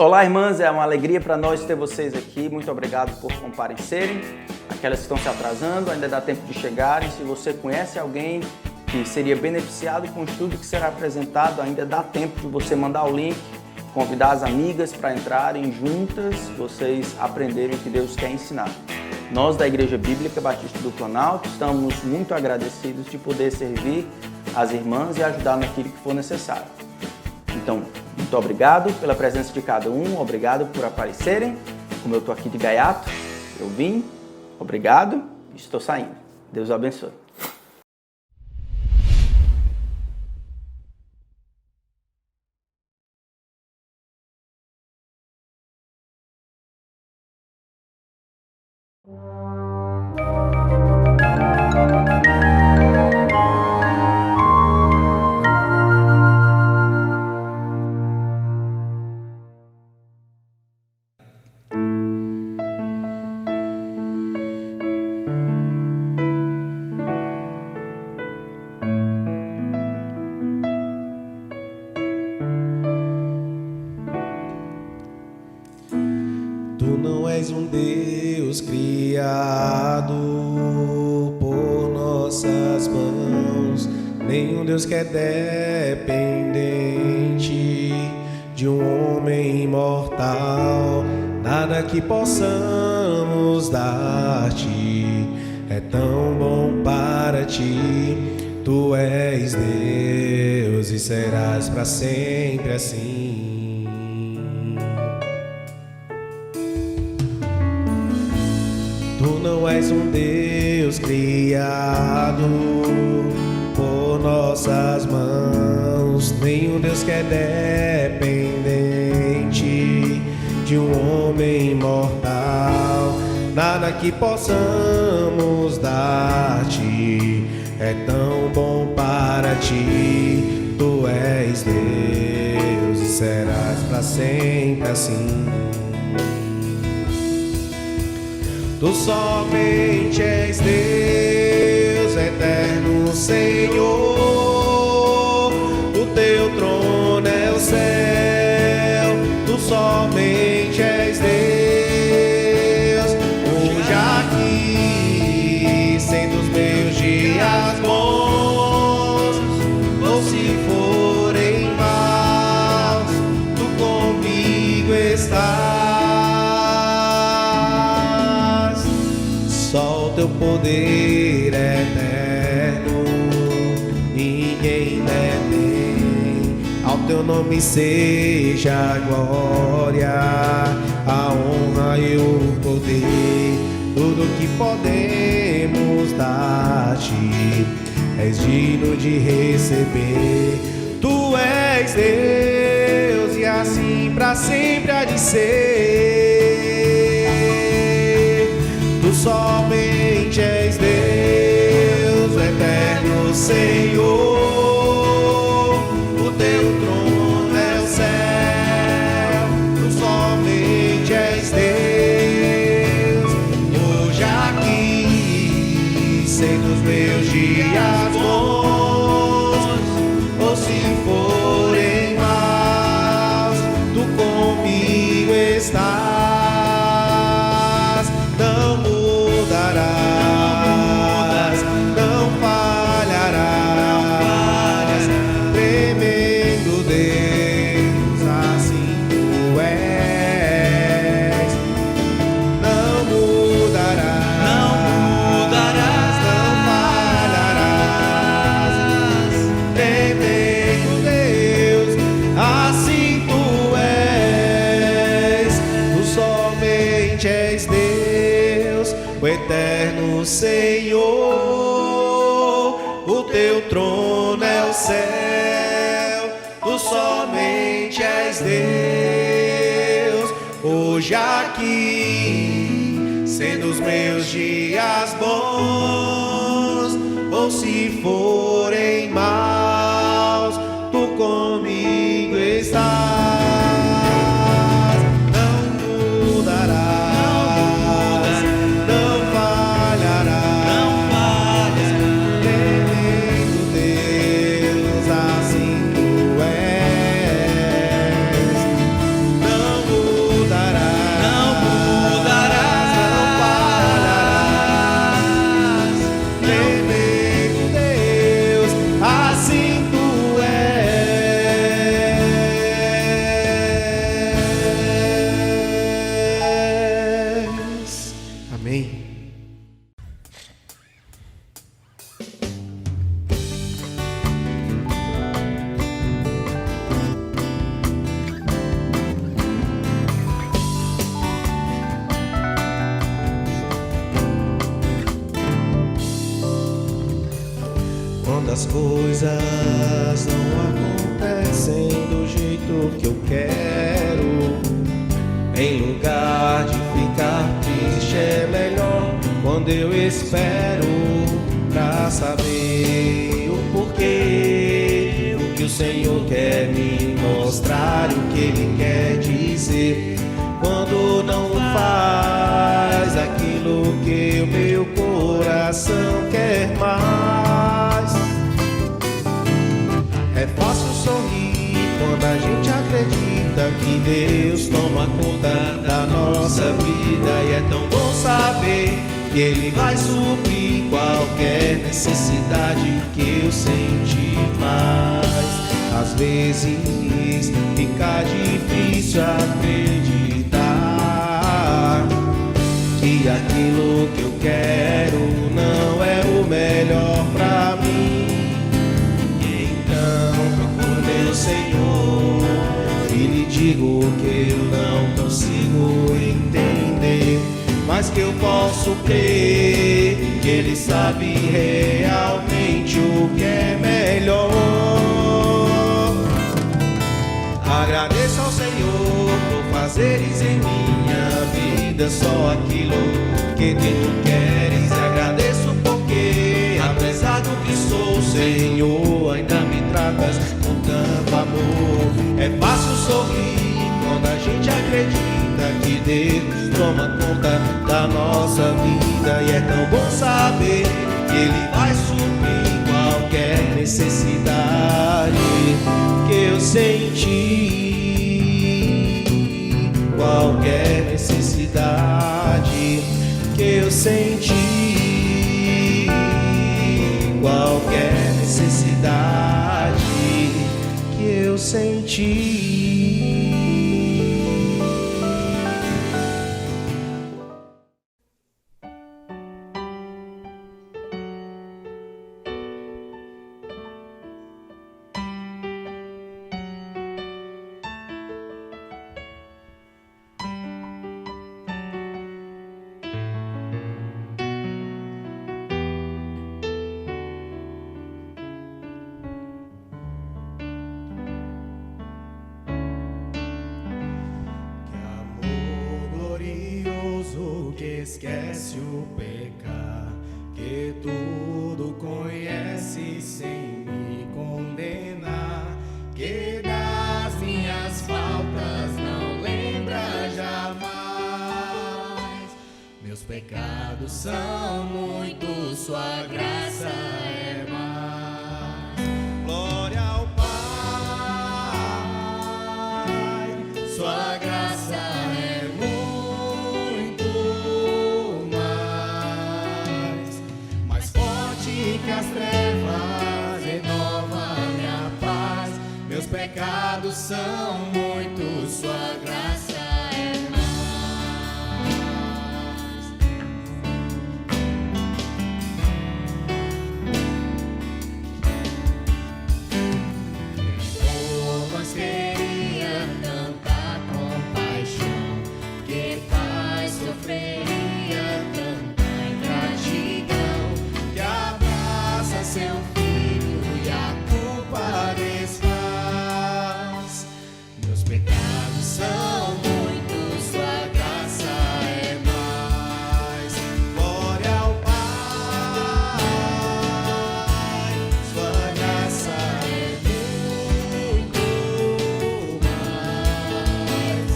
Olá, irmãs, é uma alegria para nós ter vocês aqui. Muito obrigado por comparecerem. Aquelas que estão se atrasando, ainda dá tempo de chegarem. Se você conhece alguém que seria beneficiado com o estudo que será apresentado, ainda dá tempo de você mandar o link, convidar as amigas para entrarem juntas, vocês aprenderem o que Deus quer ensinar. Nós da Igreja Bíblica Batista do Planalto estamos muito agradecidos de poder servir as irmãs e ajudar naquilo que for necessário. Então, muito obrigado pela presença de cada um, obrigado por aparecerem. Como eu estou aqui de gaiato, eu vim, obrigado e estou saindo. Deus abençoe. Tu não és um Deus criado por nossas mãos, nem um Deus que é dependente de um homem imortal. Nada que possamos dar-te é tão bom para ti. Tu és Deus e serás para sempre assim. Tu não és um Deus criado por nossas mãos, nem um Deus que é dependente de um homem imortal. Nada que possamos dar-te é tão bom para ti. Tu és Deus e serás para sempre assim. Tu somente és Deus, eterno Senhor. O teu trono é o céu. Tu somente és Deus. Hoje aqui, sendo os meus dias bons, ou se forem maus, tu comigo estás. Só o teu poder eterno ninguém detém. Ao teu nome seja a glória, a honra e o poder. Tudo que podemos dar-te és digno de receber. Tu és Deus e assim para sempre há de ser. Tu somente és Deus, o eterno Senhor. O teu trono é o céu. Tu somente és Deus. Hoje aqui, sendo os meus dias bons, ou se forem maus, tu comigo estás. O eterno Senhor, o teu trono é o céu. Tu somente és Deus. Hoje aqui, sendo os meus dias bons, ou se forem maus, tu comigo estás. Não as coisas não acontecem do jeito que eu quero, em lugar de ficar triste é melhor quando eu espero pra saber o porquê, o que o Senhor quer me mostrar, o que Ele quer dizer. Quando não faz aquilo que o meu coração quer mais. É fácil sorrir quando a gente acredita que Deus toma conta da nossa vida, e é tão bom saber que Ele vai suprir qualquer necessidade que eu senti. Mas às vezes fica difícil acreditar que aquilo que eu quero não é o melhor pra mim. Então procuro meu Senhor e lhe digo que eu não consigo entender, mas que eu posso crer que Ele sabe realmente o que é melhor. Agradeço ao Senhor por fazeres em minha vida só aquilo que tu queres. Agradeço porque, apesar do que sou, Senhor, ainda me tratas com tanto amor. É fácil sorrir quando a gente acredita que Deus toma conta da nossa vida, e é tão bom saber que Ele vai suprir qualquer necessidade que eu senti. Qualquer necessidade que eu senti, qualquer necessidade que eu senti. Esquece o pecado, que tudo conhece sem me condenar, que das minhas faltas não lembra jamais. Meus pecados são muitos, sua graça é mais. Glória ao Pai, sua graça é que as trevas renova minha paz. Meus pecados são muitos, sua graça é mais. Por nós queria tanta compaixão, que paz sofreria tanta ingratidão, seu filho e a culpa desfaz. Meus pecados são muitos, sua graça é mais. Glória ao Pai, sua graça é muito mais.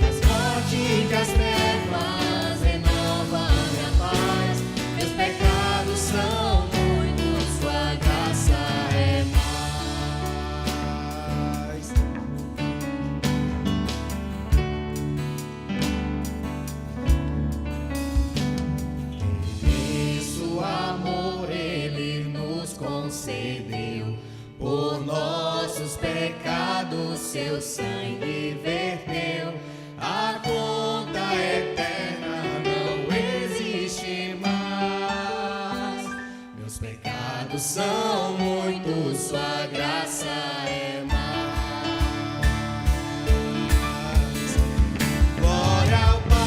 Mais forte que as trevas renova minha paz. Meus pecados são concedeu, por nossos pecados seu sangue verteu. A conta eterna não existe mais. Meus pecados são muitos, sua graça é mais. Glória ao Pai,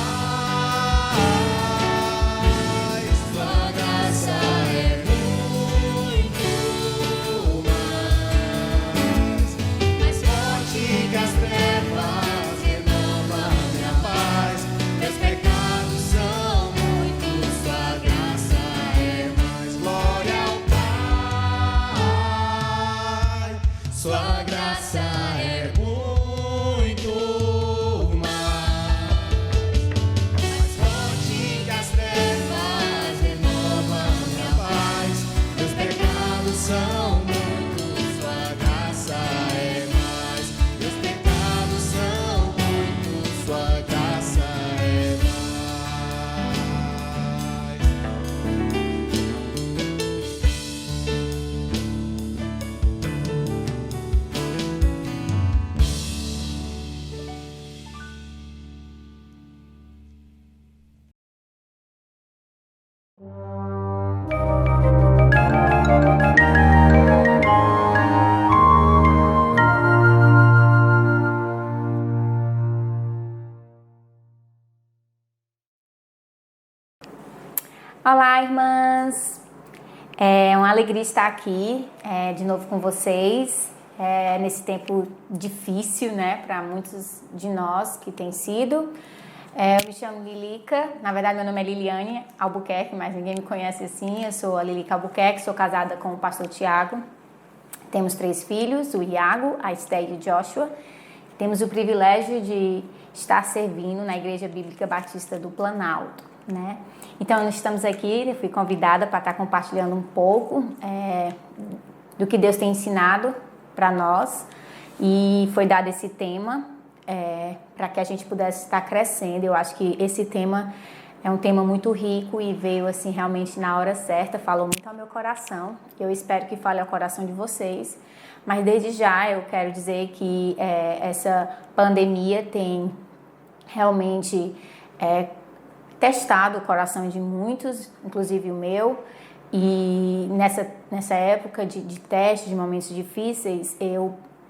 sua graça é muito Olá, irmãs! É uma alegria estar aqui de novo com vocês nesse tempo difícil, né, para muitos de nós que tem sido. Eu me chamo Lilica, na verdade meu nome é Liliane Albuquerque, mas ninguém me conhece assim. Eu sou a Lilica Albuquerque, sou casada com o pastor Tiago. Temos 3 filhos, o Iago, a Esté e o Joshua. Temos o privilégio de estar servindo na Igreja Bíblica Batista do Planalto, né? Então, nós estamos aqui, eu fui convidada para estar compartilhando um pouco do que Deus tem ensinado para nós, e foi dado esse tema para que a gente pudesse estar crescendo. Eu acho que esse tema é um tema muito rico e veio assim realmente na hora certa, falou muito ao meu coração. Eu espero que fale ao coração de vocês, mas desde já eu quero dizer que essa pandemia tem realmente testado o coração de muitos, inclusive o meu, e nessa época de teste, de momentos difíceis,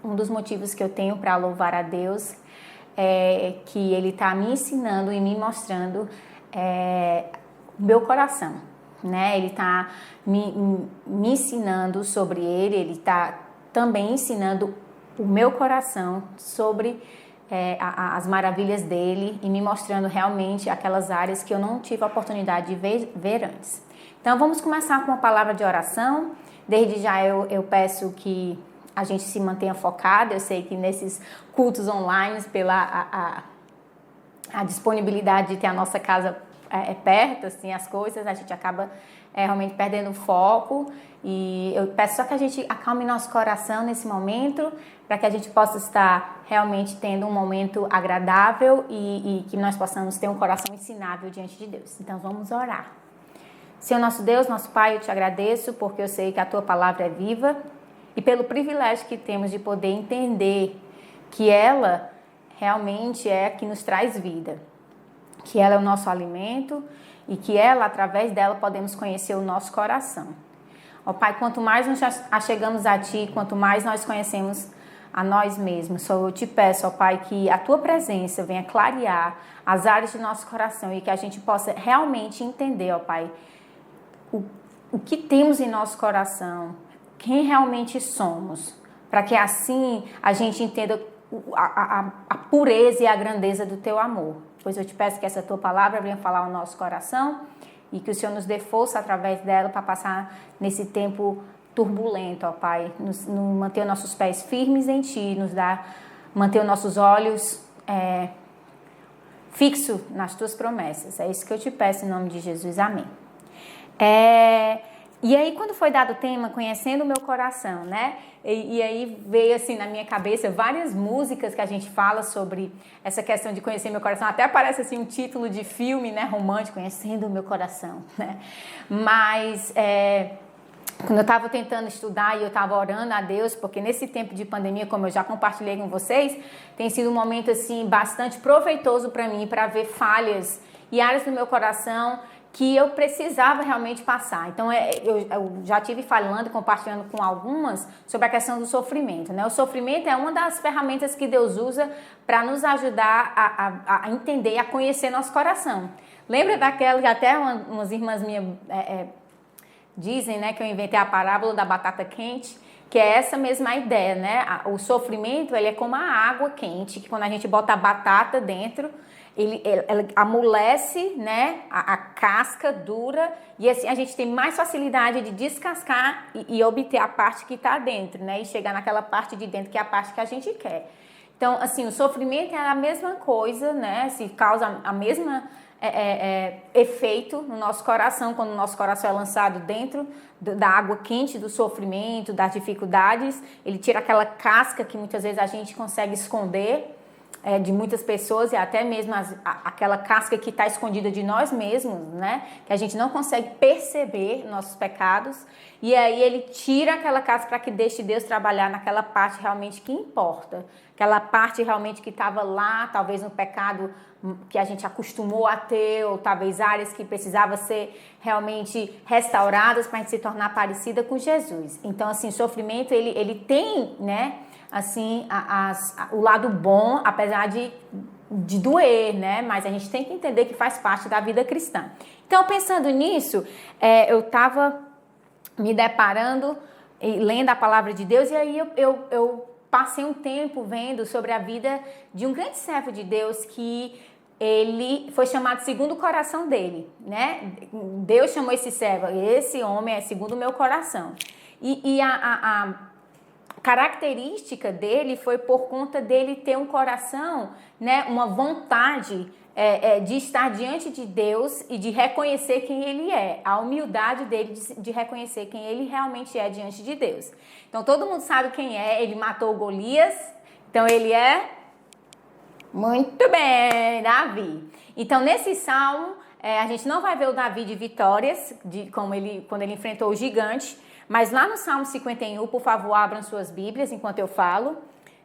um dos motivos que eu tenho para louvar a Deus é que Ele está me ensinando e me mostrando o meu coração, né? Ele está me ensinando sobre Ele está também ensinando o meu coração sobre as maravilhas dele e me mostrando realmente aquelas áreas que eu não tive a oportunidade de ver antes. Então vamos começar com uma palavra de oração. Desde já eu peço que a gente se mantenha focado. Eu sei que nesses cultos online, pela a disponibilidade de ter a nossa casa perto, assim, as coisas, a gente acaba realmente perdendo o foco. E eu peço só que a gente acalme nosso coração nesse momento, para que a gente possa estar realmente tendo um momento agradável e que nós possamos ter um coração ensinável diante de Deus. Então vamos orar. Senhor nosso Deus, nosso Pai, eu te agradeço porque eu sei que a Tua palavra é viva e pelo privilégio que temos de poder entender que ela realmente é a que nos traz vida, que ela é o nosso alimento e que ela, através dela, podemos conhecer o nosso coração. Ó Pai, quanto mais nos achegamos a Ti, quanto mais nós conhecemos a nós mesmos, só eu te peço, ó Pai, que a Tua presença venha clarear as áreas de nosso coração e que a gente possa realmente entender, ó Pai, o que temos em nosso coração, quem realmente somos, para que assim a gente entenda a pureza e a grandeza do Teu amor. Pois eu te peço que essa Tua palavra venha falar ao nosso coração e que o Senhor nos dê força através dela para passar nesse tempo turbulento, ó Pai, manter nossos pés firmes em Ti, manter os nossos olhos fixos nas Tuas promessas. É isso que eu te peço em nome de Jesus, amém. E aí, quando foi dado o tema Conhecendo o Meu Coração, né? E aí veio assim na minha cabeça várias músicas que a gente fala sobre essa questão de conhecer meu coração. Até parece assim um título de filme, né, romântico, Conhecendo o Meu Coração, né? Mas quando eu estava tentando estudar e eu estava orando a Deus, porque nesse tempo de pandemia, como eu já compartilhei com vocês, tem sido um momento assim bastante proveitoso para mim, para ver falhas e áreas do meu coração que eu precisava realmente passar. Então, eu já tive falando, compartilhando com algumas sobre a questão do sofrimento, né? O sofrimento é uma das ferramentas que Deus usa para nos ajudar a entender, a conhecer nosso coração. Lembra daquela que até umas irmãs minhas dizem, né, que eu inventei a parábola da batata quente, que é essa mesma ideia, né? O sofrimento, ele é como a água quente, que quando a gente bota a batata dentro, ela amolece, né, a casca dura, e assim a gente tem mais facilidade de descascar e obter a parte que está dentro, né, e chegar naquela parte de dentro que é a parte que a gente quer. Então, assim, o sofrimento é a mesma coisa, né, se causa a mesma efeito no nosso coração, quando o nosso coração é lançado dentro da água quente do sofrimento, das dificuldades, ele tira aquela casca que muitas vezes a gente consegue esconder, de muitas pessoas e até mesmo aquela casca que está escondida de nós mesmos, né? Que a gente não consegue perceber nossos pecados. E aí ele tira aquela casca para que deixe Deus trabalhar naquela parte realmente que importa. Aquela parte realmente que estava lá, talvez no pecado que a gente acostumou a ter, ou talvez áreas que precisavam ser realmente restauradas para a gente se tornar parecida com Jesus. Então, assim, o sofrimento, ele tem, né, assim, o lado bom, apesar de doer, né? Mas a gente tem que entender que faz parte da vida cristã. Então, pensando nisso, eu estava me deparando e lendo a palavra de Deus, e aí eu passei um tempo vendo sobre a vida de um grande servo de Deus que ele foi chamado segundo o coração dele, né? Deus chamou esse servo, esse homem é segundo o meu coração. E a característica dele foi por conta dele ter um coração, né? Uma vontade de estar diante de Deus e de reconhecer quem ele é. A humildade dele de reconhecer quem ele realmente é diante de Deus. Então, todo mundo sabe quem é. Ele matou Golias. Então, ele é... Muito bem, Davi. Então, nesse salmo, a gente não vai ver o Davi de vitórias, quando ele enfrentou o gigante. Mas lá no Salmo 51, por favor, abram suas Bíblias enquanto eu falo.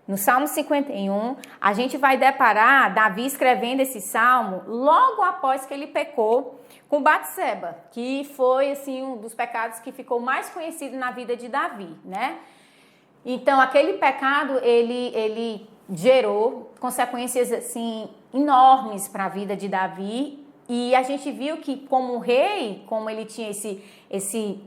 No Salmo 51, a gente vai deparar Davi escrevendo esse salmo logo após que ele pecou com Batseba, que foi assim um dos pecados que ficou mais conhecido na vida de Davi, né? Então, aquele pecado, ele gerou consequências assim enormes para a vida de Davi, e a gente viu que como rei, como ele tinha esse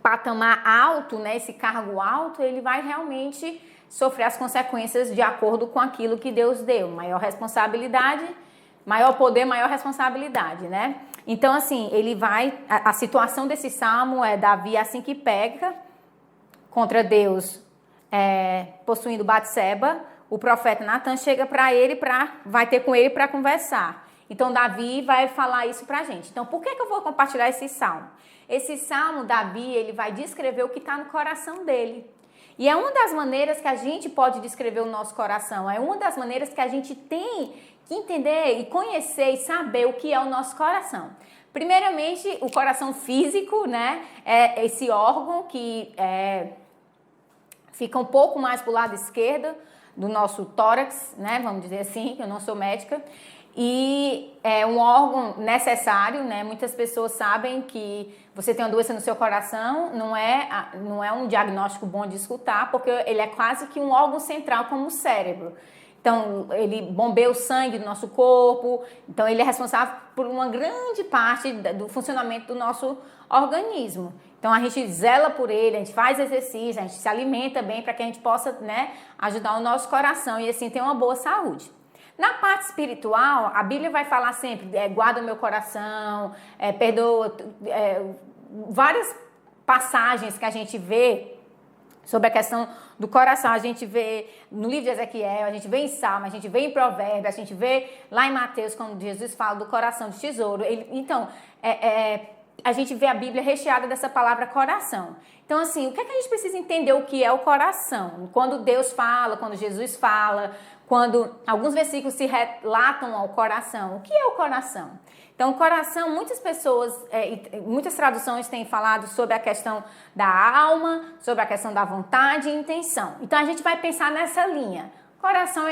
patamar alto, né, esse cargo alto, ele vai realmente sofrer as consequências de acordo com aquilo que Deus deu. Maior responsabilidade, maior poder, maior responsabilidade, né? Então, assim, ele vai... A situação desse salmo é Davi assim que peca contra Deus, possuindo Batseba, o profeta Natan chega para ele, vai ter com ele para conversar. Então, Davi vai falar isso para a gente. Então, por que eu vou compartilhar esse salmo? Esse salmo, Davi, ele vai descrever o que está no coração dele. E é uma das maneiras que a gente pode descrever o nosso coração. É uma das maneiras que a gente tem que entender e conhecer e saber o que é o nosso coração. Primeiramente, o coração físico, né? É esse órgão que fica um pouco mais para o lado esquerdo do nosso tórax, né? Vamos dizer assim, que eu não sou médica. E é um órgão necessário, né? Muitas pessoas sabem que você tem uma doença no seu coração, não é um diagnóstico bom de escutar, porque ele é quase que um órgão central como o cérebro. Então, ele bombeia o sangue do nosso corpo, então ele é responsável por uma grande parte do funcionamento do nosso organismo. Então, a gente zela por ele, a gente faz exercício, a gente se alimenta bem para que a gente possa, né, ajudar o nosso coração e assim ter uma boa saúde. Na parte espiritual, a Bíblia vai falar sempre, guarda o meu coração, perdoa, várias passagens que a gente vê sobre a questão do coração. A gente vê no livro de Ezequiel, a gente vê em Salmo, a gente vê em Provérbios, a gente vê lá em Mateus, quando Jesus fala do coração de tesouro. Então, a gente vê a Bíblia recheada dessa palavra coração. Então, assim, o que é que a gente precisa entender o que é o coração? Quando Deus fala, quando Jesus fala, quando alguns versículos se relatam ao coração. O que é o coração? Então, o coração, muitas pessoas, muitas traduções têm falado sobre a questão da alma, sobre a questão da vontade e intenção. Então, a gente vai pensar nessa linha. Coração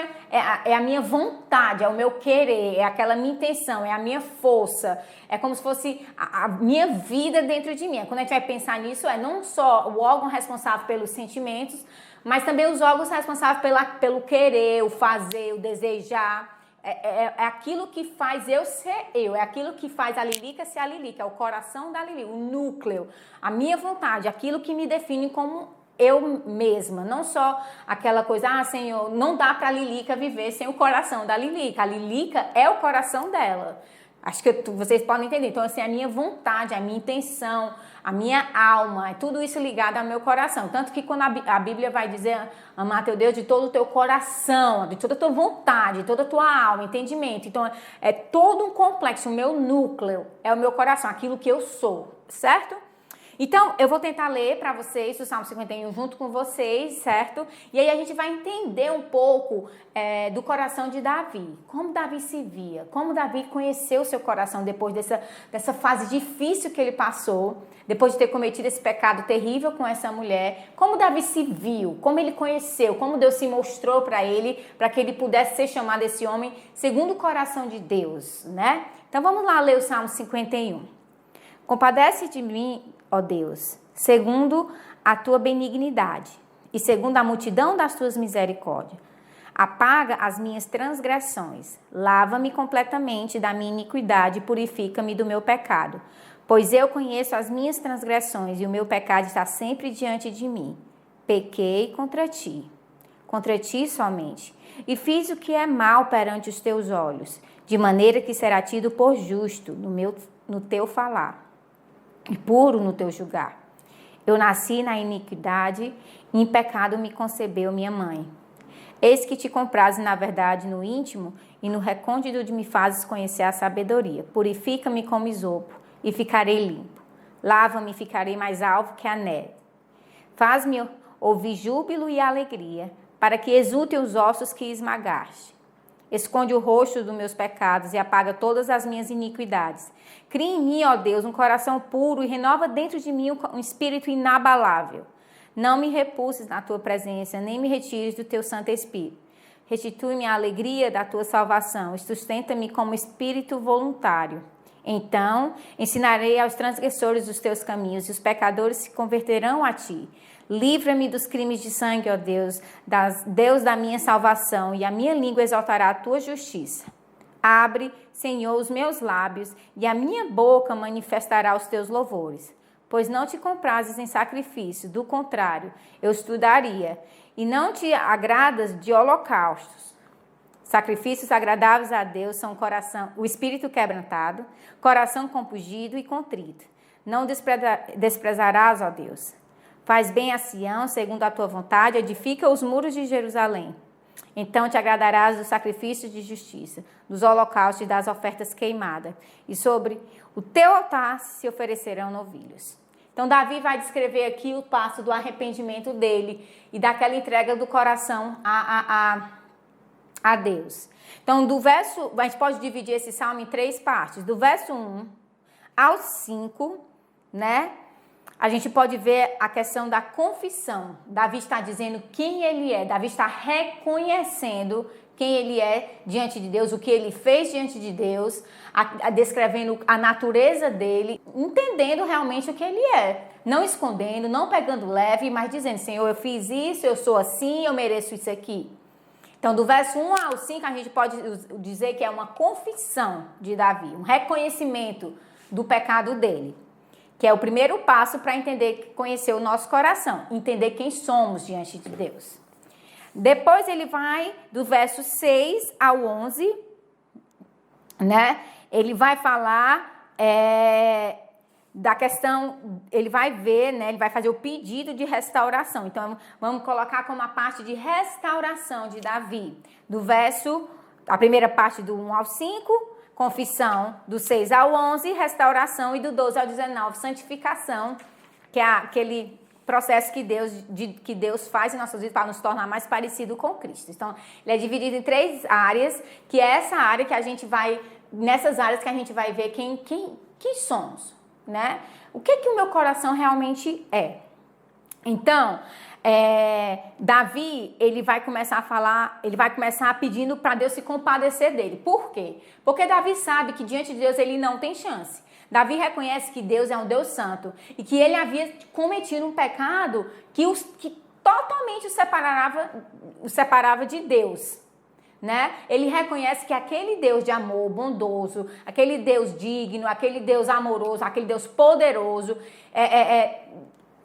é a minha vontade, é o meu querer, é aquela minha intenção, é a minha força, é como se fosse a minha vida dentro de mim. Quando a gente vai pensar nisso, não só o órgão responsável pelos sentimentos, mas também os órgãos responsáveis pelo querer, o fazer, o desejar. É aquilo que faz eu ser eu, é aquilo que faz a Lilica ser a Lilica, é o coração da Lilica, o núcleo, a minha vontade, aquilo que me define como eu mesma, não só aquela coisa, Senhor, não dá para a Lilica viver sem o coração da Lilica. A Lilica é o coração dela. Acho que vocês podem entender. Então, assim, a minha vontade, a minha intenção, a minha alma, é tudo isso ligado ao meu coração. Tanto que quando a Bíblia vai dizer, amar teu Deus de todo o teu coração, de toda a tua vontade, de toda a tua alma, entendimento. Então, é todo um complexo. O meu núcleo é o meu coração, aquilo que eu sou, certo? Então, eu vou tentar ler para vocês o Salmo 51 junto com vocês, certo? E aí a gente vai entender um pouco do coração de Davi. Como Davi se via, como Davi conheceu o seu coração depois dessa fase difícil que ele passou, depois de ter cometido esse pecado terrível com essa mulher. Como Davi se viu, como ele conheceu, como Deus se mostrou para ele, para que ele pudesse ser chamado esse homem segundo o coração de Deus, né? Então, vamos lá ler o Salmo 51. Compadece de mim, ó Deus, segundo a tua benignidade e segundo a multidão das tuas misericórdias. Apaga as minhas transgressões, lava-me completamente da minha iniquidade e purifica-me do meu pecado. Pois eu conheço as minhas transgressões e o meu pecado está sempre diante de mim. Pequei contra ti somente, e fiz o que é mal perante os teus olhos, de maneira que será tido por justo no teu falar e puro no teu julgar. Eu nasci na iniquidade, e em pecado me concebeu minha mãe. Eis que te comprases na verdade no íntimo, e no recôndito de me fazes conhecer a sabedoria. Purifica-me como isopo, e ficarei limpo. Lava-me e ficarei mais alvo que a neve. Faz-me ouvir júbilo e alegria, para que exultem os ossos que esmagaste. Esconde o rosto dos meus pecados e apaga todas as minhas iniquidades. Cria em mim, ó Deus, um coração puro e renova dentro de mim um espírito inabalável. Não me repulses na tua presença, nem me retires do teu Santo Espírito. Restitui-me a alegria da tua salvação e sustenta-me como espírito voluntário. Então ensinarei aos transgressores os teus caminhos e os pecadores se converterão a ti. Livra-me dos crimes de sangue, ó Deus, Deus da minha salvação, e a minha língua exaltará a tua justiça. Abre, Senhor, os meus lábios, e a minha boca manifestará os teus louvores. Pois não te comprases em sacrifício, do contrário, eu estudaria, e não te agradas de holocaustos. Sacrifícios agradáveis a Deus são o espírito quebrantado, coração compungido e contrito. Não desprezarás, ó Deus. Faz bem a Sião, segundo a tua vontade, edifica os muros de Jerusalém. Então te agradarás dos sacrifícios de justiça, dos holocaustos e das ofertas queimadas, e sobre o teu altar se oferecerão novilhos. Então Davi vai descrever aqui o passo do arrependimento dele e daquela entrega do coração a Deus. Então a gente pode dividir esse salmo em 3 partes, do verso 1 ao 5, né? A gente pode ver a questão da confissão. Davi está dizendo quem ele é. Davi está reconhecendo quem ele é diante de Deus, o que ele fez diante de Deus, descrevendo a natureza dele, entendendo realmente o que ele é. Não escondendo, não pegando leve, mas dizendo, Senhor, eu fiz isso, eu sou assim, eu mereço isso aqui. Então, do verso 1 ao 5, a gente pode dizer que é uma confissão de Davi, um reconhecimento do pecado dele. Que é o primeiro passo para entender, conhecer o nosso coração, entender quem somos diante de Deus. Depois ele vai do verso 6 ao 11, né? Ele vai falar da questão, ele vai ver, né? Ele vai fazer o pedido de restauração. Então, vamos colocar como a parte de restauração de Davi. A primeira parte do 1 ao 5, confissão do 6 ao 11, restauração, e do 12 ao 19, santificação, que é aquele processo que Deus faz em nossas vidas para nos tornar mais parecido com Cristo. Então, ele é dividido em 3 áreas, que é essa área que a gente vai, nessas áreas que a gente vai ver quem somos, né? O que o meu coração realmente é. Então, Davi, ele vai começar pedindo para Deus se compadecer dele. Por quê? Porque Davi sabe que diante de Deus ele não tem chance. Davi reconhece que Deus é um Deus santo e que ele havia cometido um pecado que totalmente o separava de Deus, né? Ele reconhece que aquele Deus de amor bondoso, aquele Deus digno, aquele Deus amoroso, aquele Deus poderoso,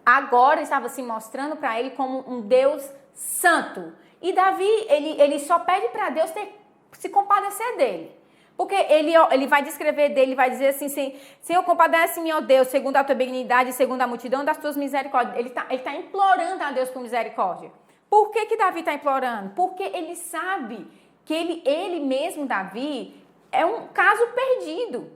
agora estava se mostrando para ele como um Deus santo. E Davi, ele só pede para Deus se compadecer dele. Porque ele vai descrever dele, vai dizer assim, Senhor, compadece-me, ó Deus, segundo a tua benignidade, segundo a multidão das tuas misericórdias. Ele tá implorando a Deus por misericórdia. Por que Davi está implorando? Porque ele sabe que ele mesmo, Davi, é um caso perdido.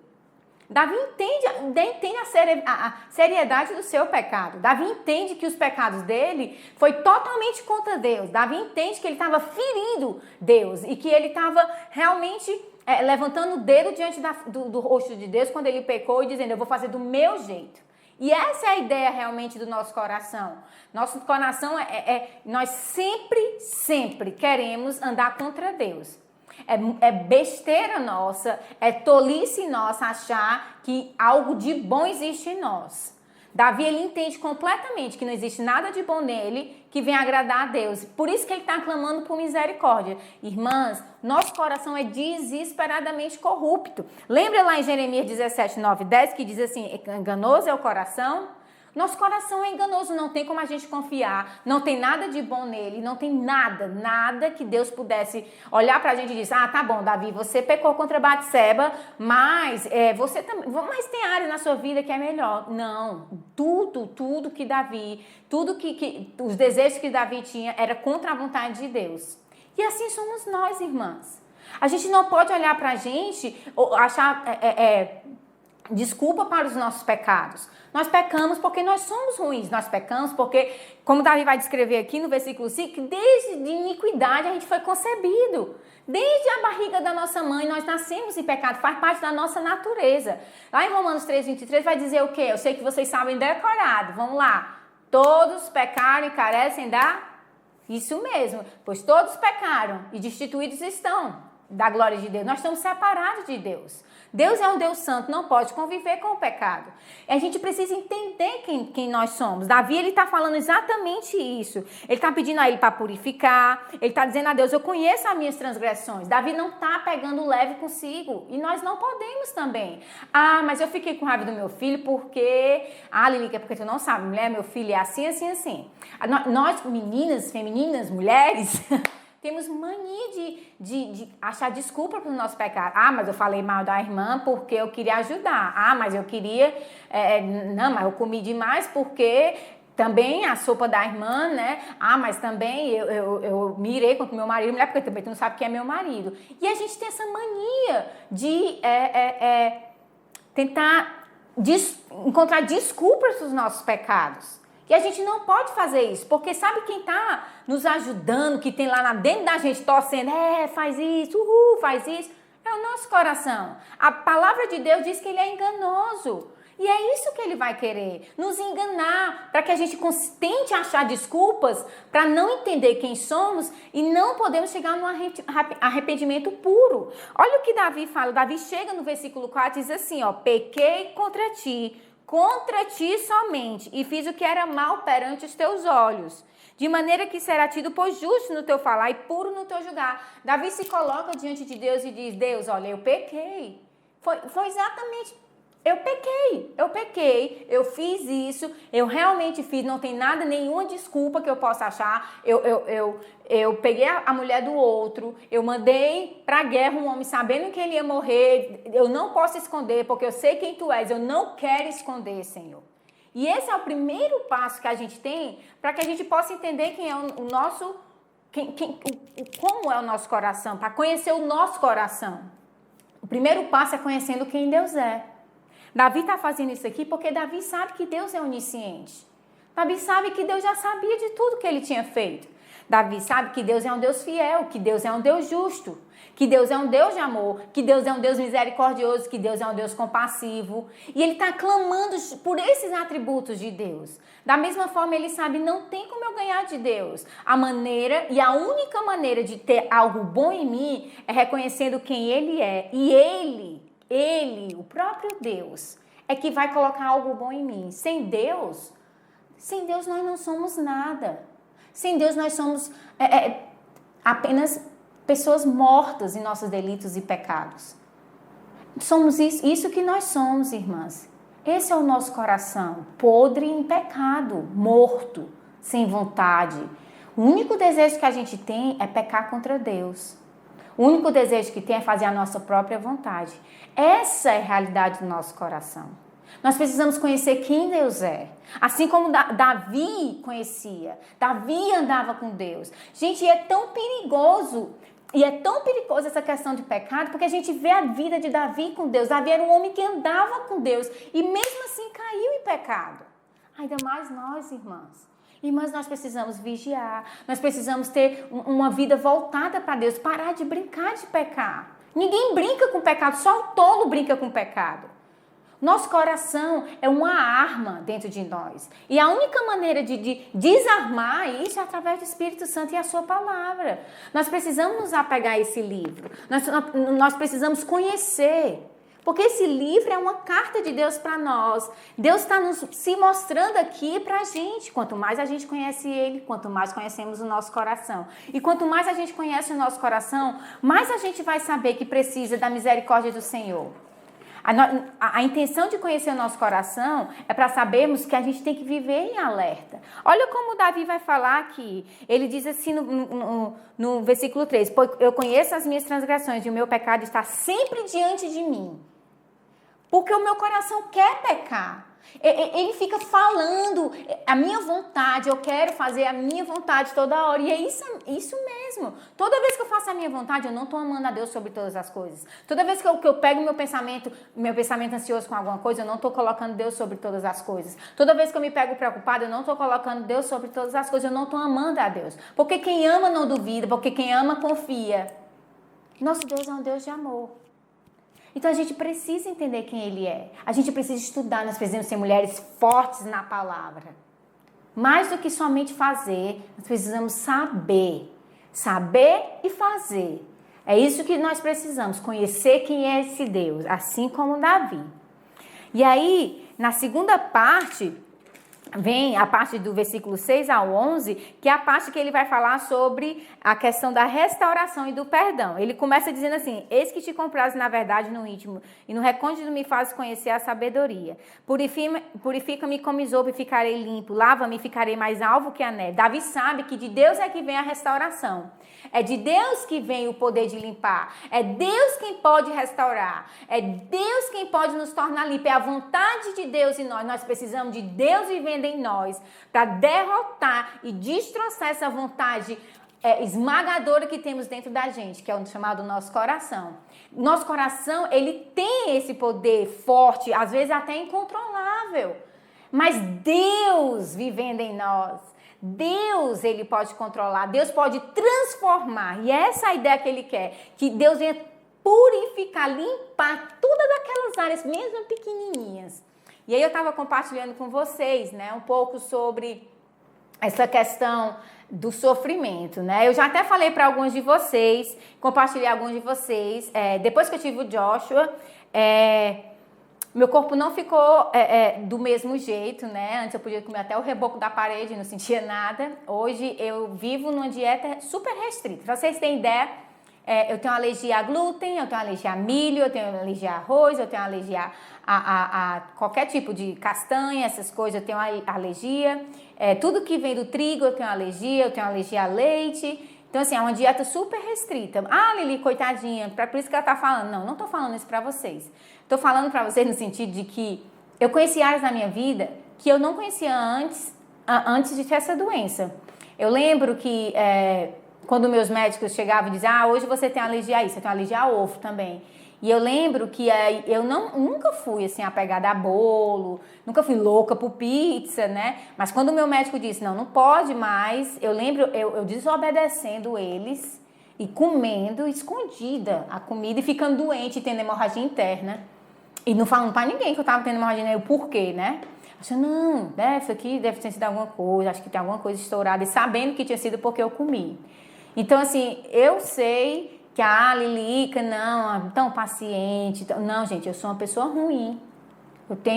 Davi entende a seriedade do seu pecado. Davi entende que os pecados dele foi totalmente contra Deus. Davi entende que ele estava ferindo Deus e que ele estava realmente levantando o dedo diante do rosto de Deus quando ele pecou e dizendo, eu vou fazer do meu jeito. E essa é a ideia realmente do nosso coração. Nosso coração nós sempre queremos andar contra Deus. É besteira nossa, é tolice nossa achar que algo de bom existe em nós. Davi, ele entende completamente que não existe nada de bom nele que venha agradar a Deus. Por isso que ele está clamando por misericórdia. Irmãs, nosso coração é desesperadamente corrupto. Lembra lá em Jeremias 17, 9, 10, que diz assim, enganoso é o coração? Nosso coração é enganoso, não tem como a gente confiar, não tem nada de bom nele, não tem nada que Deus pudesse olhar pra gente e dizer, tá bom, Davi, você pecou contra Batseba, mas você também, mas tem área na sua vida que é melhor. Não, tudo que Davi, tudo que os desejos que Davi tinha era contra a vontade de Deus. E assim somos nós, irmãs. A gente não pode olhar pra gente, achar desculpa para os nossos pecados. Nós pecamos porque nós somos ruins. Nós pecamos porque, como Davi vai descrever aqui no versículo 5, desde de iniquidade a gente foi concebido. Desde a barriga da nossa mãe nós nascemos em pecado, faz parte da nossa natureza. Lá em Romanos 3, 23 vai dizer o quê? Eu sei que vocês sabem decorado. Vamos lá. Todos pecaram e carecem Isso mesmo. Pois todos pecaram e destituídos estão da glória de Deus. Nós estamos separados de Deus. Deus é um Deus santo, não pode conviver com o pecado. A gente precisa entender quem nós somos. Davi, ele está falando exatamente isso. Ele está pedindo a ele para purificar. Ele está dizendo a Deus, eu conheço as minhas transgressões. Davi não está pegando leve consigo. E nós não podemos também. Mas eu fiquei com raiva do meu filho porque... Lilica, porque tu não sabe, mulher, meu filho é assim, assim, assim. Nós, meninas, femininas, mulheres... Temos mania de achar desculpa para o nosso pecado. Mas eu falei mal da irmã porque eu queria ajudar. Mas eu queria... não, mas eu comi demais porque também a sopa da irmã, né? Mas também eu me irei contra o meu marido. Mulher, porque também tu não sabe quem é meu marido. E a gente tem essa mania de tentar encontrar desculpas para os nossos pecados. E a gente não pode fazer isso, porque sabe quem está nos ajudando, que tem lá dentro da gente torcendo, faz isso, faz isso, é o nosso coração. A palavra de Deus diz que ele é enganoso. E é isso que ele vai querer, nos enganar, para que a gente tente achar desculpas para não entender quem somos e não podemos chegar num arrependimento puro. Olha o que Davi fala, Davi chega no versículo 4 e diz assim, pequei contra ti somente, e fiz o que era mal perante os teus olhos, de maneira que será tido por justo no teu falar e puro no teu julgar. Davi se coloca diante de Deus e diz, Deus, olha, eu pequei. Foi exatamente, eu pequei, eu fiz isso, eu realmente fiz, não tem nada, nenhuma desculpa que eu possa achar, eu peguei a mulher do outro, eu mandei pra guerra um homem sabendo que ele ia morrer, eu não posso esconder, porque eu sei quem tu és, eu não quero esconder, Senhor. E esse é o primeiro passo que a gente tem para que a gente possa entender quem é o nosso, como é o nosso coração, para conhecer o nosso coração. O primeiro passo é conhecendo quem Deus é. Davi está fazendo isso aqui porque Davi sabe que Deus é onisciente. Davi sabe que Deus já sabia de tudo que ele tinha feito. Davi sabe que Deus é um Deus fiel, que Deus é um Deus justo, que Deus é um Deus de amor, que Deus é um Deus misericordioso, que Deus é um Deus compassivo. E ele está clamando por esses atributos de Deus. Da mesma forma, ele sabe, não tem como eu ganhar de Deus. A maneira e a única maneira de ter algo bom em mim é reconhecendo quem ele é. E ele, o próprio Deus, é que vai colocar algo bom em mim. Sem Deus nós não somos nada. Sem Deus nós somos apenas pessoas mortas em nossos delitos e pecados. Somos isso que nós somos, irmãs. Esse é o nosso coração, podre em pecado, morto, sem vontade. O único desejo que a gente tem é pecar contra Deus. O único desejo que tem é fazer a nossa própria vontade. Essa é a realidade do nosso coração. Nós precisamos conhecer quem Deus é. Assim como Davi conhecia. Davi andava com Deus. Gente, é tão perigoso E é tão perigoso essa questão de pecado, porque a gente vê a vida de Davi com Deus. Davi era um homem que andava com Deus e mesmo assim caiu em pecado. Ainda mais nós, irmãs. Irmãs, nós precisamos vigiar, nós precisamos ter uma vida voltada para Deus, parar de brincar de pecar. Ninguém brinca com pecado, só o tolo brinca com pecado. Nosso coração é uma arma dentro de nós. E a única maneira de desarmar isso é através do Espírito Santo e a sua palavra. Nós precisamos nos apegar a esse livro. Nós precisamos conhecer. Porque esse livro é uma carta de Deus para nós. Deus está se mostrando aqui para a gente. Quanto mais a gente conhece Ele, quanto mais conhecemos o nosso coração. E quanto mais a gente conhece o nosso coração, mais a gente vai saber que precisa da misericórdia do Senhor. A intenção de conhecer o nosso coração é para sabermos que a gente tem que viver em alerta. Olha como Davi vai falar aqui. Ele diz assim no versículo 3: pois eu conheço as minhas transgressões e o meu pecado está sempre diante de mim. Porque o meu coração quer pecar. Ele fica falando a minha vontade, eu quero fazer a minha vontade toda hora. E é isso mesmo. Toda vez que eu faço a minha vontade, eu não estou amando a Deus sobre todas as coisas. Toda vez que eu pego meu pensamento ansioso com alguma coisa, eu não estou colocando Deus sobre todas as coisas. Toda vez que eu me pego preocupada, eu não estou colocando Deus sobre todas as coisas. Eu não estou amando a Deus. Porque quem ama não duvida, porque quem ama confia. Nosso Deus é um Deus de amor. Então a gente precisa entender quem Ele é. A gente precisa estudar, nós precisamos ser mulheres fortes na palavra. Mais do que somente fazer, nós precisamos saber. Saber e fazer. É isso que nós precisamos, conhecer quem é esse Deus, assim como Davi. E aí, na segunda parte, vem a parte do versículo 6 ao 11, que é a parte que ele vai falar sobre a questão da restauração e do perdão. Ele começa dizendo assim: eis que te compraste na verdade no íntimo, e no recôndito me fazes conhecer a sabedoria. Purifica-me como isopo e ficarei limpo, lava-me e ficarei mais alvo que a neve. Davi sabe que de Deus é que vem a restauração. É de Deus que vem o poder de limpar. É Deus quem pode restaurar. É Deus quem pode nos tornar limpos. É a vontade de Deus em nós. Nós precisamos de Deus vivendo em nós para derrotar e destroçar essa vontade esmagadora que temos dentro da gente, que é o chamado nosso coração. Nosso coração, ele tem esse poder forte, às vezes até incontrolável. Mas Deus vivendo em nós, Deus, ele pode controlar, Deus pode transformar. E é essa a ideia que ele quer, que Deus venha purificar, limpar todas aquelas áreas, mesmo pequenininhas. E aí eu estava compartilhando com vocês, né, um pouco sobre essa questão do sofrimento, né? Eu já até falei para alguns de vocês, compartilhei alguns de vocês, depois que eu tive o Joshua, meu corpo não ficou do mesmo jeito, né? Antes eu podia comer até o reboco da parede, não sentia nada. Hoje eu vivo numa dieta super restrita. Pra vocês terem ideia, eu tenho alergia a glúten, eu tenho alergia a milho, eu tenho alergia a arroz, eu tenho alergia a qualquer tipo de castanha, essas coisas, eu tenho alergia. Tudo que vem do trigo eu tenho alergia a leite. Então, assim, é uma dieta super restrita. Ah, Lili, coitadinha, por isso que ela tá falando. Não tô falando isso pra vocês. Tô falando pra vocês no sentido de que eu conheci áreas na minha vida que eu não conhecia antes de ter essa doença. Eu lembro que quando meus médicos chegavam e diziam, hoje você tem alergia a isso, você tem alergia a ovo também. E eu lembro que eu nunca fui assim apegada a bolo, nunca fui louca por pizza, né? Mas quando o meu médico disse, não pode mais, eu lembro eu desobedecendo eles e comendo escondida a comida e ficando doente, tendo hemorragia interna. E não falando pra ninguém que eu tava tendo hemorragia interna, o porquê, né? Achando, isso aqui deve ter sido alguma coisa, acho que tem alguma coisa estourada. E sabendo que tinha sido porque eu comi. Então, assim, eu sei que Lilica, não, tão paciente. Não, gente, eu sou uma pessoa ruim.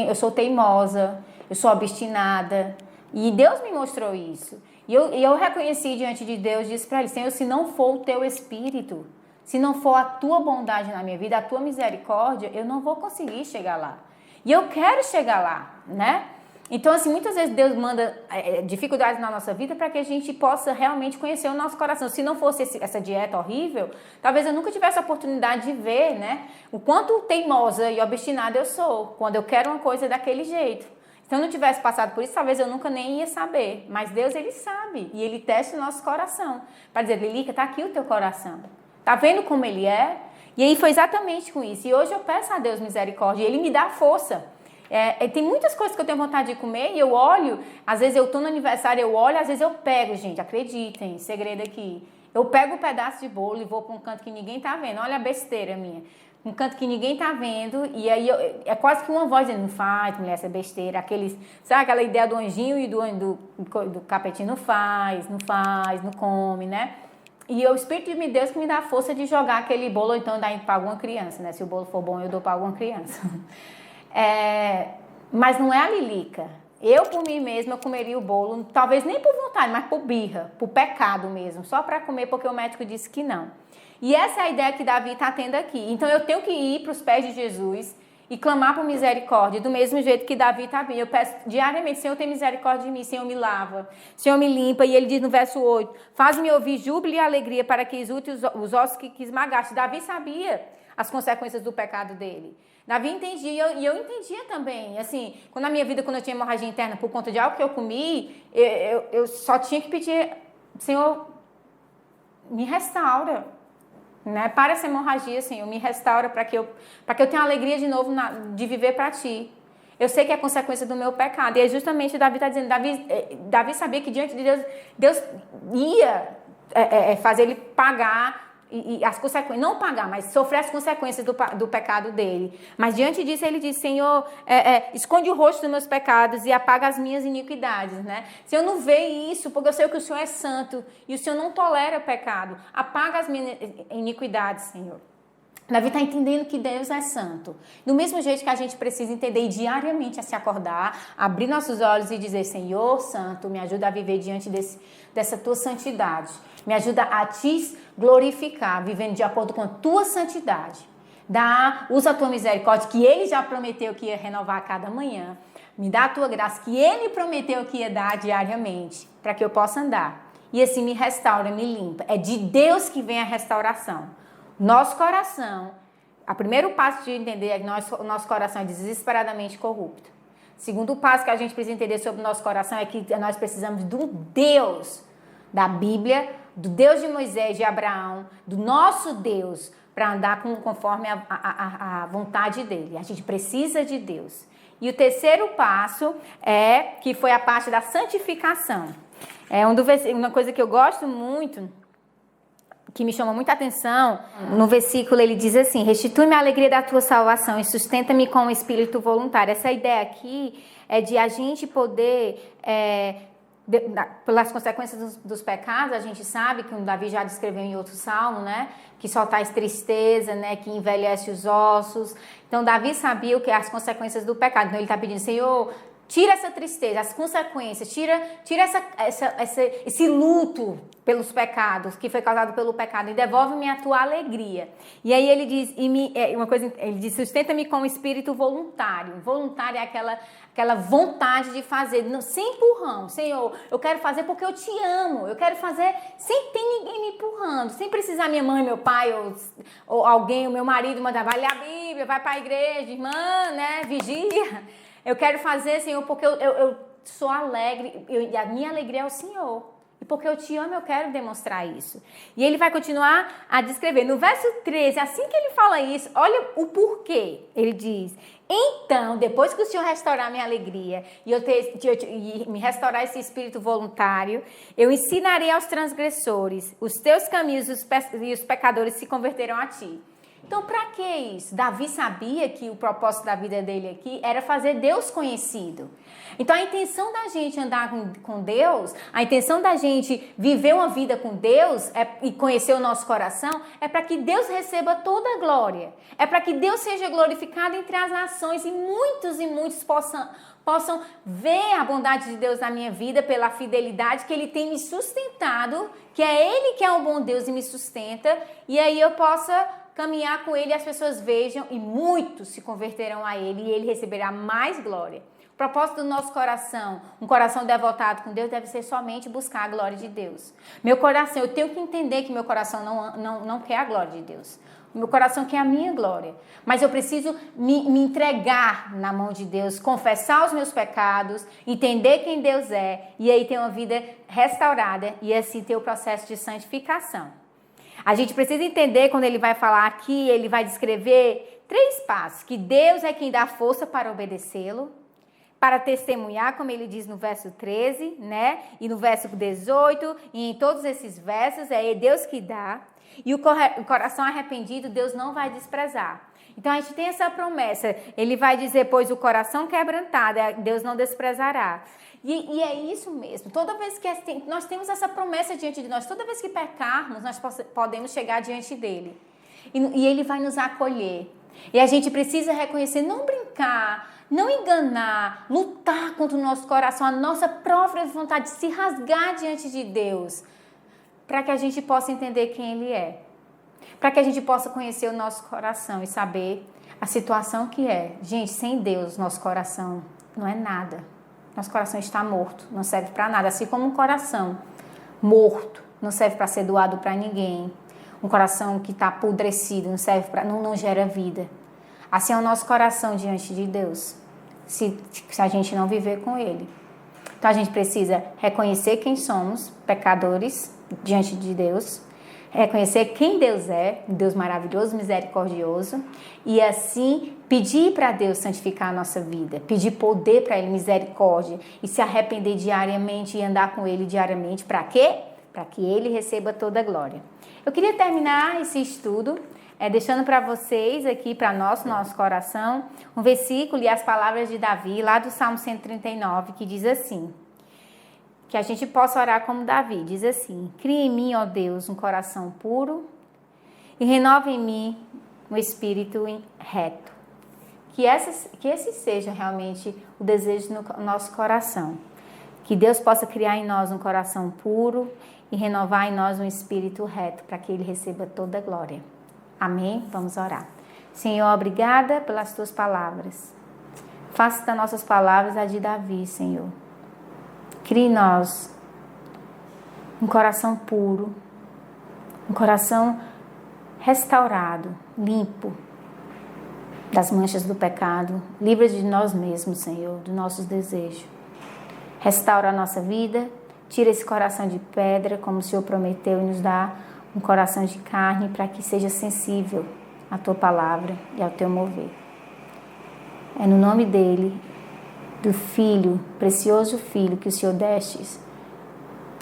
Eu sou teimosa, eu sou obstinada. E Deus me mostrou isso. E eu reconheci diante de Deus, disse para ele, Senhor, se não for o teu espírito, se não for a tua bondade na minha vida, a tua misericórdia, eu não vou conseguir chegar lá. E eu quero chegar lá, né? Então, assim, muitas vezes Deus manda dificuldades na nossa vida para que a gente possa realmente conhecer o nosso coração. Se não fosse essa dieta horrível, talvez eu nunca tivesse a oportunidade de ver, né? O quanto teimosa e obstinada eu sou quando eu quero uma coisa daquele jeito. Se eu não tivesse passado por isso, talvez eu nunca nem ia saber. Mas Deus, ele sabe. E ele testa o nosso coração. Para dizer, Lilica, está aqui o teu coração. Tá vendo como ele é? E aí foi exatamente com isso. E hoje eu peço a Deus misericórdia e ele me dá força. Tem muitas coisas que eu tenho vontade de comer e eu olho, às vezes eu tô no aniversário, eu olho, às vezes eu pego, gente, acreditem, segredo aqui. Eu pego um pedaço de bolo e vou para um canto que ninguém tá vendo. Olha a besteira minha. Um canto que ninguém tá vendo, e aí é quase que uma voz dizendo, não faz, mulher, essa besteira. Sabe aquela ideia do anjinho e do capetinho, não faz, não come, né? E é o Espírito de Deus que me dá a força de jogar aquele bolo, ou então dar para alguma criança, né? Se o bolo for bom, eu dou para alguma criança. Mas não é a Lilica. Eu, por mim mesma, eu comeria o bolo, talvez nem por vontade, mas por birra, por pecado mesmo, só para comer porque o médico disse que não. E essa é a ideia que Davi está tendo aqui. Então eu tenho que ir para os pés de Jesus e clamar por misericórdia, do mesmo jeito que Davi está vindo. Eu peço diariamente, Senhor, tem misericórdia de mim, Senhor, me lava, Senhor, me limpa. E ele diz no verso 8, faz-me ouvir júbilo e alegria para que exulte os ossos que esmagaste. Davi sabia as consequências do pecado dele. Davi entendia, e eu entendia também. Assim, quando na minha vida, quando eu tinha hemorragia interna por conta de algo que eu comi, eu só tinha que pedir, Senhor, me restaura. Né? Para essa hemorragia, Senhor, me restaura para que eu tenha alegria de novo de viver para Ti. Eu sei que é consequência do meu pecado. E é justamente Davi está dizendo, Davi sabia que diante de Deus ia fazer ele pagar e as consequências, não pagar, mas sofrer as consequências do pecado dele. Mas diante disso ele diz, Senhor, esconde o rosto dos meus pecados e apaga as minhas iniquidades, né? Senhor, não vê isso, porque eu sei que o Senhor é santo e o Senhor não tolera o pecado. Apaga as minhas iniquidades, Senhor. Davi está entendendo que Deus é santo. Do mesmo jeito que a gente precisa entender diariamente a se acordar, abrir nossos olhos e dizer, Senhor santo, me ajuda a viver diante dessa tua santidade. Me ajuda a te glorificar, vivendo de acordo com a tua santidade. Usa a tua misericórdia, que Ele já prometeu que ia renovar a cada manhã. Me dá a tua graça, que Ele prometeu que ia dar diariamente, para que eu possa andar. E assim me restaura, me limpa. É de Deus que vem a restauração. Nosso coração, o primeiro passo de entender é que o nosso coração é desesperadamente corrupto. O segundo passo que a gente precisa entender sobre o nosso coração é que nós precisamos do Deus da Bíblia, do Deus de Moisés, de Abraão, do nosso Deus, para andar conforme a vontade dele. A gente precisa de Deus. E o terceiro passo que foi a parte da santificação. Uma coisa que eu gosto muito, que me chama muita atenção, no versículo ele diz assim, restitui-me a alegria da tua salvação e sustenta-me com o espírito voluntário. Essa ideia aqui é de a gente poder, pelas consequências dos pecados, a gente sabe que o Davi já descreveu em outro salmo, né, que só traz tristeza, né, que envelhece os ossos. Então Davi sabia o que as consequências do pecado. Então ele está pedindo, Senhor, tira essa tristeza, as consequências, tira esse luto pelos pecados, que foi causado pelo pecado, e devolve-me a tua alegria. E aí ele diz, ele diz, sustenta-me com o espírito voluntário. Voluntário é aquela vontade de fazer, sem empurrão. Senhor, eu quero fazer porque eu te amo, eu quero fazer sem ter ninguém me empurrando, sem precisar minha mãe, meu pai, ou alguém, o meu marido mandar, vai ler a Bíblia, vai para a igreja, irmã, né, vigia. Eu quero fazer, Senhor, porque eu sou alegre, e a minha alegria é o Senhor. E porque eu te amo, eu quero demonstrar isso. E ele vai continuar a descrever. No verso 13, assim que ele fala isso, olha o porquê. Ele diz, então, depois que o Senhor restaurar minha alegria e me restaurar esse espírito voluntário, eu ensinarei aos transgressores os teus caminhos e os pecadores se converterão a ti. Então, para que isso? Davi sabia que o propósito da vida dele aqui era fazer Deus conhecido. Então, a intenção da gente andar com Deus, a intenção da gente viver uma vida com Deus e conhecer o nosso coração, é para que Deus receba toda a glória. É para que Deus seja glorificado entre as nações e muitos possam ver a bondade de Deus na minha vida pela fidelidade que Ele tem me sustentado, que é Ele que é um bom Deus e me sustenta, e aí eu possa caminhar com Ele e as pessoas vejam e muitos se converterão a Ele e Ele receberá mais glória. O propósito do nosso coração, um coração devotado com Deus, deve ser somente buscar a glória de Deus. Meu coração, eu tenho que entender que meu coração não quer a glória de Deus. O meu coração quer a minha glória. Mas eu preciso me entregar na mão de Deus, confessar os meus pecados, entender quem Deus é e aí ter uma vida restaurada e assim ter o processo de santificação. A gente precisa entender, quando ele vai falar aqui, ele vai descrever 3 passos, que Deus é quem dá força para obedecê-lo, para testemunhar, como ele diz no verso 13, né? E no verso 18, e em todos esses versos, é Deus que dá. E o coração arrependido, Deus não vai desprezar. Então, a gente tem essa promessa. Ele vai dizer, pois o coração quebrantado, Deus não desprezará. E é isso mesmo. Toda vez que nós temos essa promessa diante de nós, toda vez que pecarmos, nós podemos chegar diante dele. E ele vai nos acolher. E a gente precisa reconhecer, não brincar, não enganar, lutar contra o nosso coração, a nossa própria vontade de se rasgar diante de Deus, para que a gente possa entender quem Ele é, para que a gente possa conhecer o nosso coração e saber a situação que é. Gente, sem Deus, nosso coração não é nada. Nosso coração está morto, não serve para nada, assim como um coração morto não serve para ser doado para ninguém. Um coração que está apodrecido não serve para, não gera vida. Assim é o nosso coração diante de Deus, se a gente não viver com Ele. Então a gente precisa reconhecer quem somos, pecadores diante de Deus, reconhecer quem Deus é, um Deus maravilhoso, misericordioso, e assim pedir para Deus santificar a nossa vida, pedir poder para Ele, misericórdia, e se arrepender diariamente e andar com Ele diariamente. Para quê? Para que Ele receba toda a glória. Eu queria terminar esse estudo deixando para vocês aqui, para nosso coração, um versículo e as palavras de Davi, lá do Salmo 139, que diz assim, que a gente possa orar como Davi, diz assim: cria em mim, ó Deus, um coração puro e renova em mim um espírito reto. Que esse seja realmente o desejo no nosso coração. Que Deus possa criar em nós um coração puro e renovar em nós um espírito reto, para que Ele receba toda a glória. Amém? Vamos orar. Senhor, obrigada pelas Tuas palavras. Faça das nossas palavras a de Davi, Senhor. Crie em nós um coração puro, um coração restaurado, limpo das manchas do pecado. Livra de nós mesmos, Senhor, dos nossos desejos. Restaura a nossa vida, tira esse coração de pedra, como o Senhor prometeu, e nos dá um coração de carne, para que seja sensível à Tua palavra e ao Teu mover. É no nome dEle, do Filho, precioso Filho, que o Senhor destes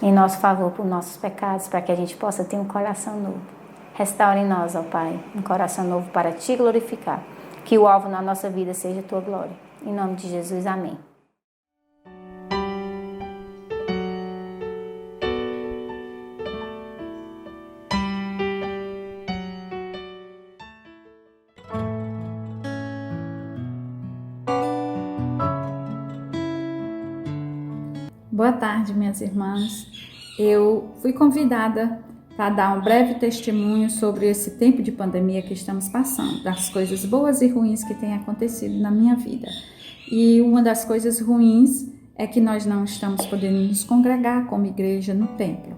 em nosso favor por nossos pecados, para que a gente possa ter um coração novo. Restaura em nós, ó Pai, um coração novo para Te glorificar. Que o alvo na nossa vida seja a Tua glória. Em nome de Jesus, amém. Boa tarde, minhas irmãs. Eu fui convidada para dar um breve testemunho sobre esse tempo de pandemia que estamos passando, das coisas boas e ruins que têm acontecido na minha vida. E uma das coisas ruins é que nós não estamos podendo nos congregar como igreja no templo.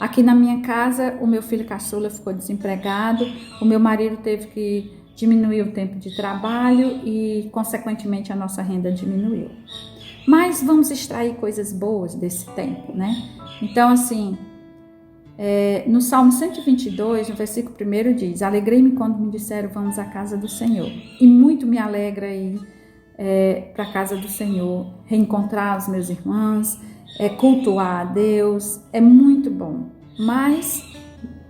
Aqui na minha casa, o meu filho caçula ficou desempregado, o meu marido teve que diminuir o tempo de trabalho e, consequentemente, a nossa renda diminuiu. Mas vamos extrair coisas boas desse tempo, né? Então, assim, no Salmo 122, no versículo 1 diz: alegrei-me quando me disseram, vamos à casa do Senhor. E muito me alegra ir para a casa do Senhor, reencontrar os meus irmãos, cultuar a Deus, é muito bom. Mas,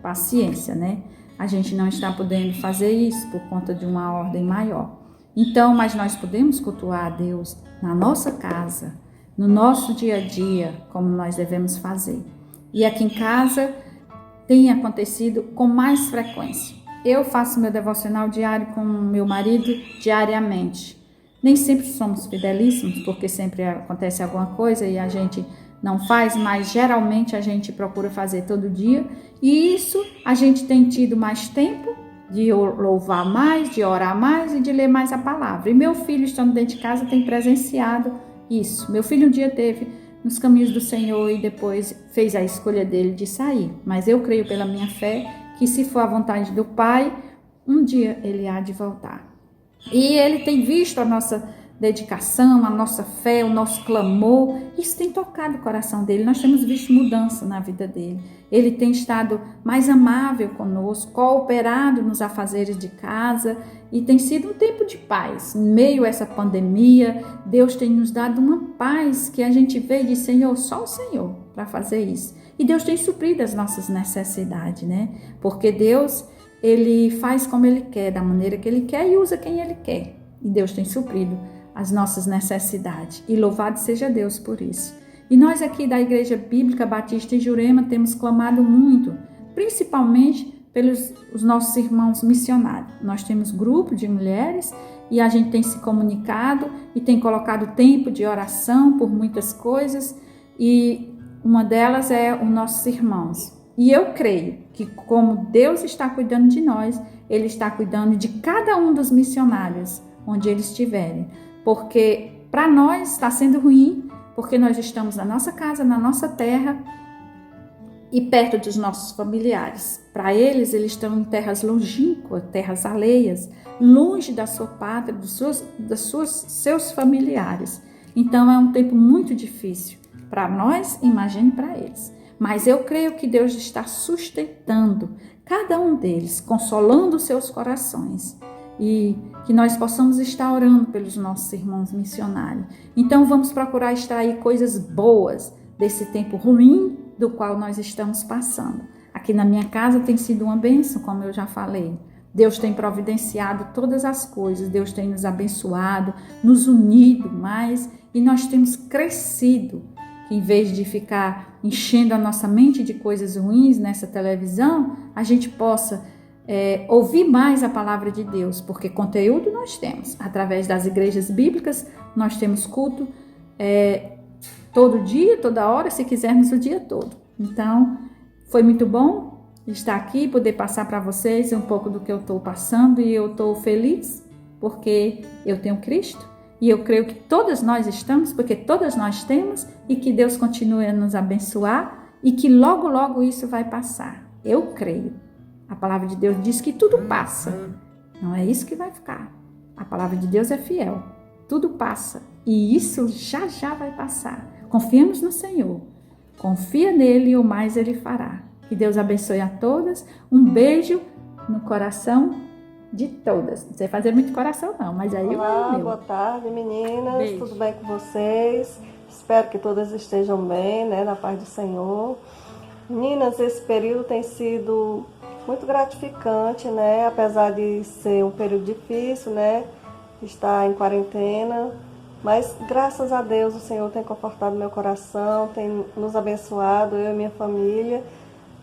paciência, né? A gente não está podendo fazer isso por conta de uma ordem maior. Então, mas nós podemos cultuar a Deus na nossa casa, no nosso dia a dia, como nós devemos fazer. E aqui em casa tem acontecido com mais frequência. Eu faço meu devocional diário com meu marido diariamente. Nem sempre somos fidelíssimos, porque sempre acontece alguma coisa e a gente não faz, mas geralmente a gente procura fazer todo dia. E isso a gente tem tido mais tempo de louvar mais, de orar mais e de ler mais a palavra. E meu filho, estando dentro de casa, tem presenciado isso. Meu filho um dia teve nos caminhos do Senhor e depois fez a escolha dele de sair. Mas eu creio pela minha fé que, se for a vontade do Pai, um dia ele há de voltar. E ele tem visto a nossa dedicação, a nossa fé, o nosso clamor, isso tem tocado o coração dele. Nós temos visto mudança na vida dele. Ele tem estado mais amável conosco, cooperado nos afazeres de casa e tem sido um tempo de paz. Em meio a essa pandemia, Deus tem nos dado uma paz que a gente vê e diz, Senhor, só o Senhor para fazer isso. E Deus tem suprido as nossas necessidades, né? Porque Deus, Ele faz como Ele quer, da maneira que Ele quer e usa quem Ele quer. E Deus tem suprido as nossas necessidades. E louvado seja Deus por isso. E nós aqui da Igreja Bíblica Batista em Jurema temos clamado muito, principalmente pelos os nossos irmãos missionários. Nós temos grupo de mulheres e a gente tem se comunicado e tem colocado tempo de oração por muitas coisas e uma delas é os nossos irmãos. E eu creio que como Deus está cuidando de nós, Ele está cuidando de cada um dos missionários onde eles estiverem. Porque para nós está sendo ruim, porque nós estamos na nossa casa, na nossa terra e perto dos nossos familiares. Para eles estão em terras longínquas, terras alheias, longe da sua pátria, seus familiares. Então é um tempo muito difícil para nós, imagine para eles. Mas eu creio que Deus está sustentando cada um deles, consolando seus corações. E que nós possamos estar orando pelos nossos irmãos missionários. Então vamos procurar extrair coisas boas desse tempo ruim do qual nós estamos passando. Aqui na minha casa tem sido uma bênção, como eu já falei. Deus tem providenciado todas as coisas, Deus tem nos abençoado, nos unido mais e nós temos crescido. Em vez de ficar enchendo a nossa mente de coisas ruins nessa televisão, a gente possa ouvir mais a palavra de Deus, porque conteúdo nós temos. Através das igrejas bíblicas, nós temos culto todo dia, toda hora, se quisermos o dia todo. Então, foi muito bom estar aqui, poder passar para vocês um pouco do que eu estou passando e eu estou feliz porque eu tenho Cristo e eu creio que todas nós estamos, porque todas nós temos e que Deus continue a nos abençoar e que logo, logo isso vai passar. Eu creio. A palavra de Deus diz que tudo passa. Não é isso que vai ficar. A palavra de Deus é fiel. Tudo passa. E isso já já vai passar. Confiamos no Senhor. Confia nele e o mais ele fará. Que Deus abençoe a todas. Um beijo no coração de todas. Não sei fazer muito coração não, mas aí Olá, vai o meu. Boa tarde, meninas. Beijo. Tudo bem com vocês? Espero que todas estejam bem, né? Na paz do Senhor. Meninas, esse período tem sido muito gratificante, né? Apesar de ser um período difícil, né? Estar em quarentena. Mas, graças a Deus, o Senhor tem confortado meu coração, tem nos abençoado, eu e minha família.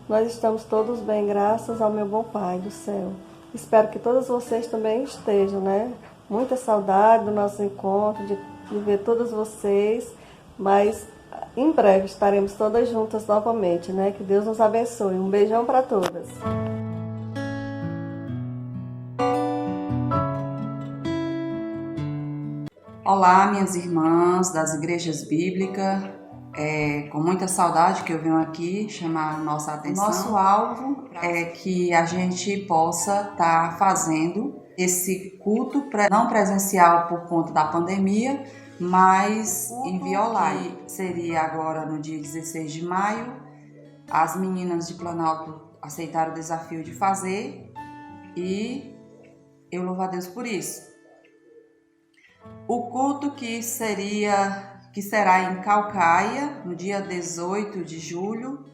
Nós estamos todos bem, graças ao meu bom Pai do céu. Espero que todas vocês também estejam, né? Muita saudade do nosso encontro, de ver todas vocês. Mas, em breve, estaremos todas juntas novamente, né? Que Deus nos abençoe. Um beijão para todas. Olá, minhas irmãs das igrejas bíblicas, com muita saudade que eu venho aqui chamar a nossa atenção. Nosso alvo é que a gente possa estar fazendo esse culto não presencial por conta da pandemia, mas em via online. Seria agora no dia 16 de maio, as meninas de Planalto aceitaram o desafio de fazer e eu louvo a Deus por isso. O culto que será em Caucaia, no dia 18 de julho,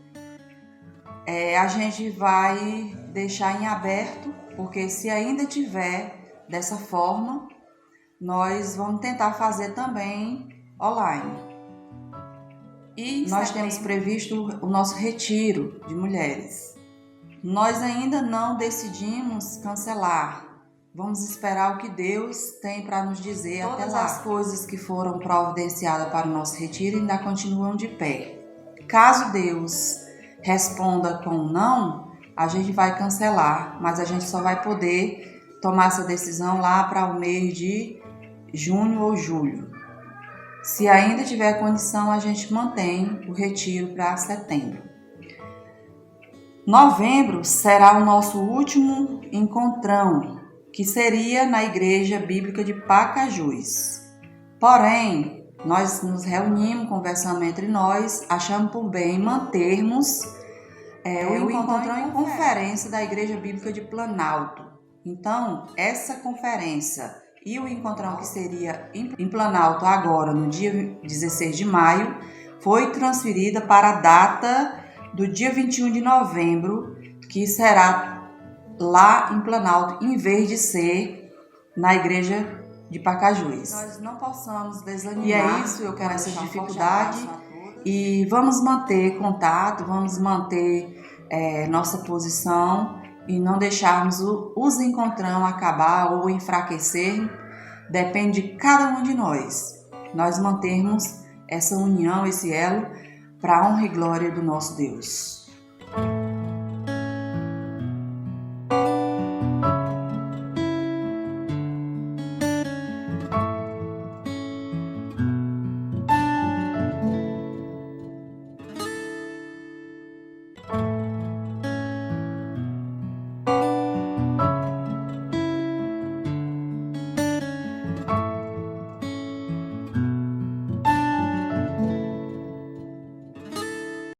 a gente vai deixar em aberto, porque se ainda tiver dessa forma, nós vamos tentar fazer também online. E nós temos previsto o nosso retiro de mulheres. Nós ainda não decidimos cancelar. Vamos esperar o que Deus tem para nos dizer até lá. Todas as coisas que foram providenciadas para o nosso retiro ainda continuam de pé. Caso Deus responda com não, a gente vai cancelar, mas a gente só vai poder tomar essa decisão lá para o mês de junho ou julho. Se ainda tiver condição, a gente mantém o retiro para setembro. Novembro será o nosso último encontrão, que seria na Igreja Bíblica de Pacajus. Porém, nós nos reunimos, conversamos entre nós, achamos por bem mantermos o encontrão em conferência da Igreja Bíblica de Planalto. Então, essa conferência e o encontrão que seria em Planalto agora, no dia 16 de maio, foi transferida para a data do dia 21 de novembro, que será lá em Planalto, em vez de ser na Igreja de Pacajus. Nós não possamos desanimar. E é isso, eu quero essa dificuldade. E vamos manter contato, vamos manter nossa posição e não deixarmos os encontrão acabar ou enfraquecer. Depende de cada um de nós. Nós mantermos essa união, esse elo, para a honra e glória do nosso Deus.